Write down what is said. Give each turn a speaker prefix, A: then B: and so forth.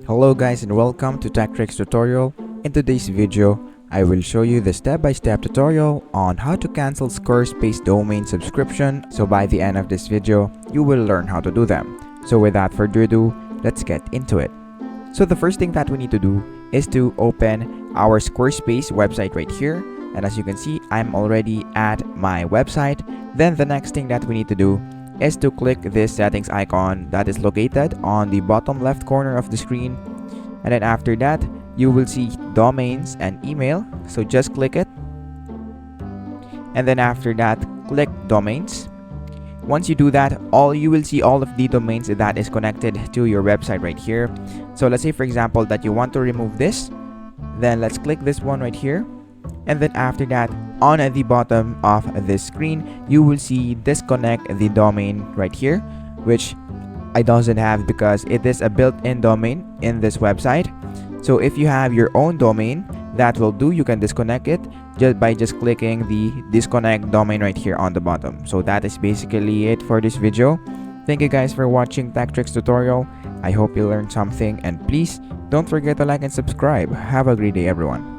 A: Hello guys and welcome to Tech Tricks tutorial. In today's video, I will show you the step-by-step tutorial on how to cancel Squarespace domain subscription. So by the end of this video, you will learn how to do them. So without further ado, let's get into it. So the first thing that we need to do is to open our Squarespace website right here. And as you can see, I'm already at my website. Then the next thing that we need to do is to click this settings icon that is located on the bottom left corner of the screen, and then after that you will see domains and email, so just click it, and then after that click domains. Once you do that, you will see all of the domains that is connected to your website right here. So let's say for example that you want to remove this, then let's click this one right here, and then after that on the bottom of this screen you will see disconnect the domain right here, which I doesn't have because it is a built-in domain in this website. So if you have your own domain, that will do. You can disconnect it just by clicking the disconnect domain right here on the bottom. So that is basically it for this video. Thank you guys for watching Tech Tricks tutorial. I hope you learned something, and please don't forget to like and subscribe. Have a great day everyone.